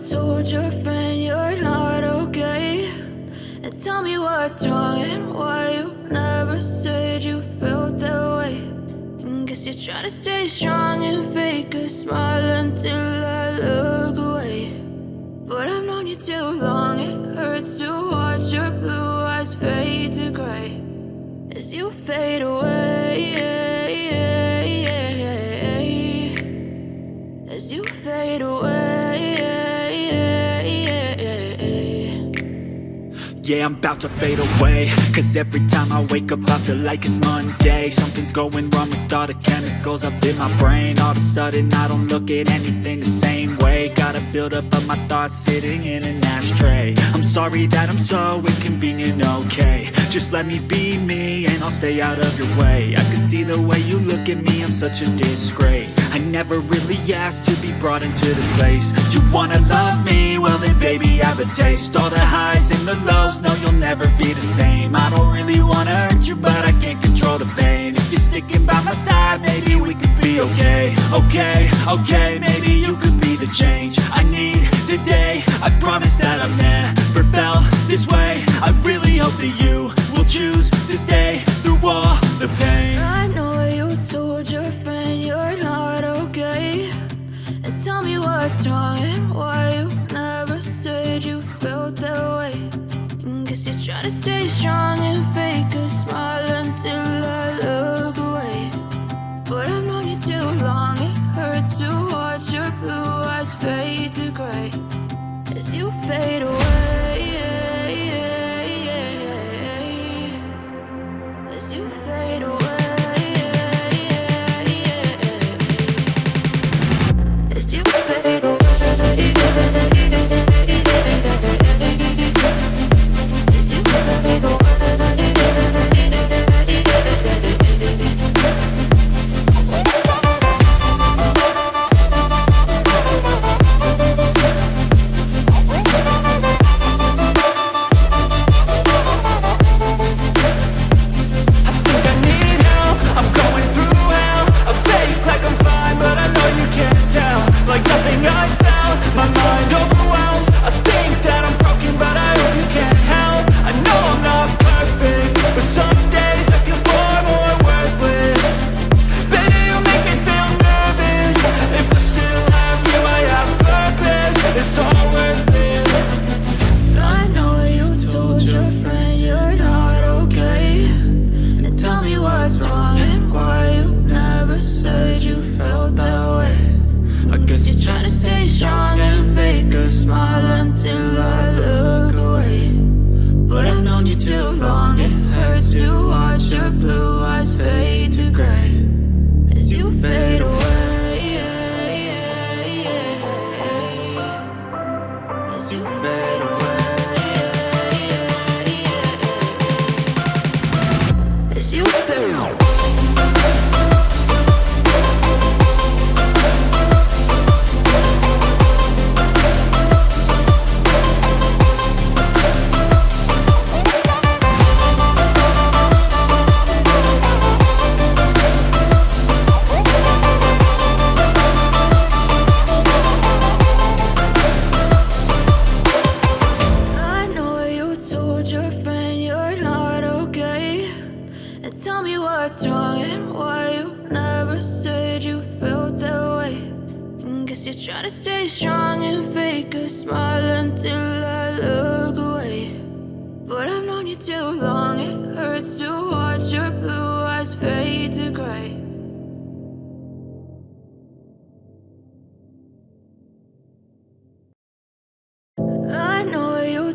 told your friend you're not okay? And tell me what's wrong and why you never said you felt that way. And guess you're trying to stay strong and fake a smile until I look away. But I've known you too long, it hurts to watch your blue eyes fade to gray as you fade away, as you fade away. Yeah, I'm about to fade away, cause every time I wake up I feel like it's Monday. Something's going wrong with all the chemicals up in my brain. All of a sudden I don't look at anything the same way. Got a buildup of my thoughts sitting in an ashtray. I'm sorry that I'm so inconvenient, okay? Just let me be me and I'll stay out of your way. I can see the way you look at me, I'm such a disgrace. I never really asked to be brought into this place. You wanna love me? Well then baby have a taste. All the highs and the lows, no you'll never be the same. I don't really wanna hurt you but I can't control the pain. If you're sticking by my side maybe we could be okay. Okay, maybe you could be the change I need today. I promise that I've never felt this way. I really hope that you will choose to stay through all the pain. I know you told your friend you're not okay. And tell me what's wrong and why you never said you felt that way. And guess you're trying to stay strong and fake a smile until I look away. But I've known you too long, it hurts to watch your blue eyes fade to gray as you fade away, as you fade away, as you fade away.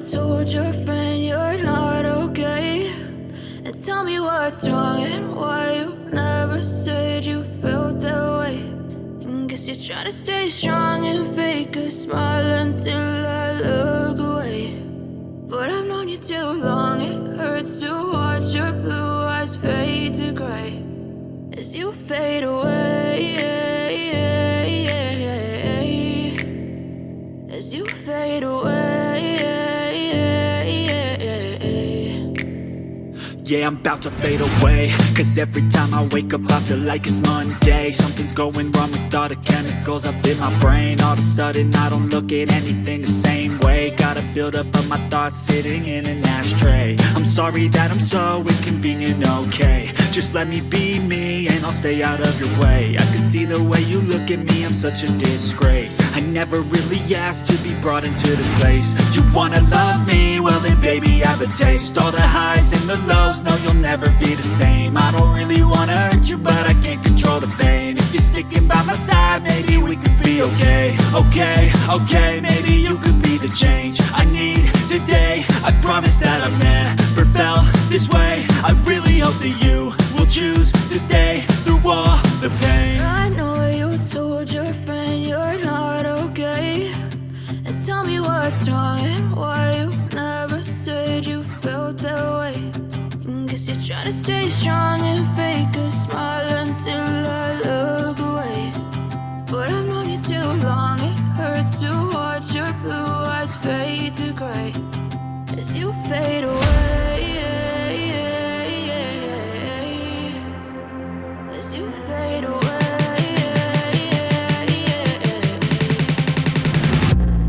Told your friend you're not okay. And tell me what's wrong and why you never said you felt that way. And guess you're trying to stay strong and fake a smile until I look away. But I've known you too long, it hurts to watch your blue eyes fade to gray as you fade away, as you fade away. Yeah, I'm about to fade away, cause every time I wake up I feel like it's Monday. Something's going wrong with all the chemicals up in my brain. All of a sudden I don't look at anything the same way. Got a buildup of my thoughts sitting in an ashtray. I'm sorry that I'm so inconvenient, okay. Just let me be me and I'll stay out of your way. I can see the way you look at me, I'm such a disgrace. I never really asked to be brought into this place. You wanna love me? Well then baby, have a taste. All the highs and the lows, no you'll never be the same. I don't really wanna hurt you, but I can't control the pain. If you're sticking by my side, maybe we could be okay. Okay, maybe you could be the change I need today. I promise that I've never felt this way. I really hope that you will choose to stay through all the pain. I know you told your friend you're not okay, and tell me what's wrong and why you never said you felt that way. Guess you're trying to stay strong and fake a smile until I look away. But I've known you too long, it hurts to watch your blue eyes fade to gray as you fade away. As you fade away.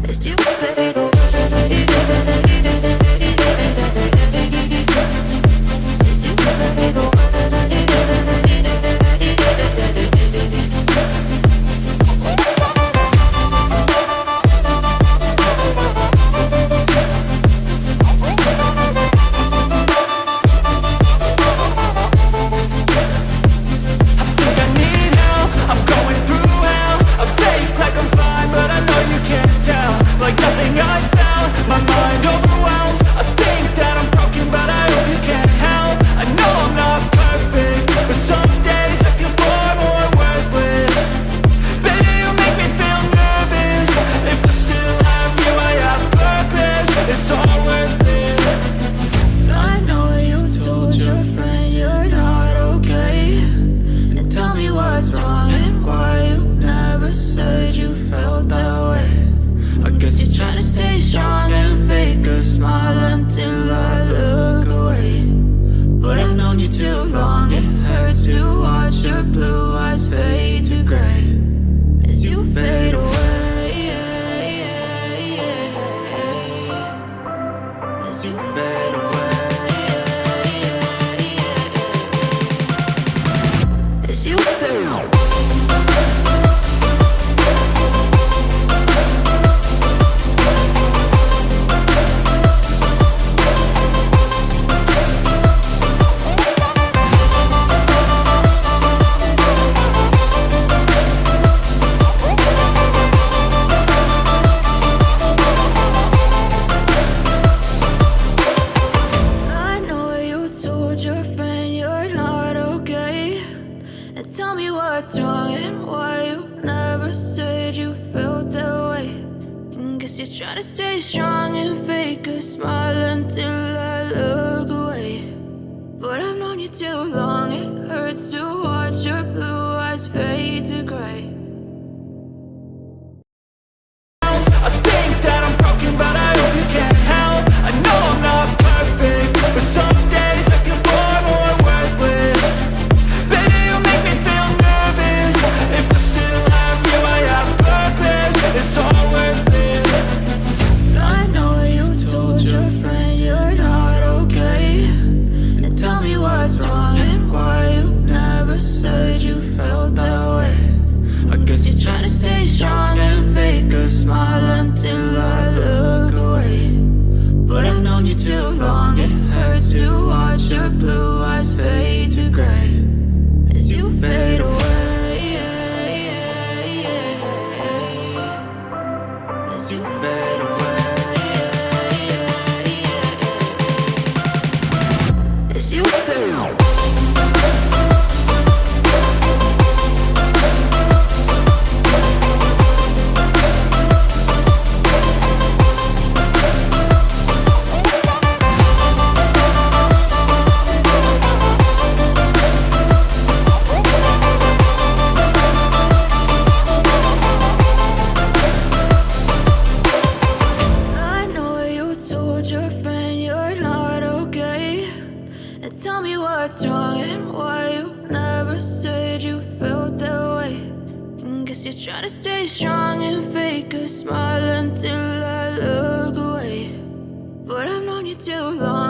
As you fade away. Try to stay strong and fake a smile until I look away. But I've known you too long, it hurts to watch your blue eyes fade to gray. I think that I'm broken, but I hope you can't help. I know I'm not perfect, but some days I feel bored or worthless. Baby, you make me feel nervous. If I still have you, I have purpose. It's all worth it. I know you told your friend you're not okay, and tell me what's wrong and why you never said you felt that way. I guess you're trying to stay strong and fake a smile until I look away. But I've known you too long, it hurts to watch your blue eyes fade to gray as you fade away. As you fade away. As you fade away. stay strong and fake a smile until I look away. But I've known you too long.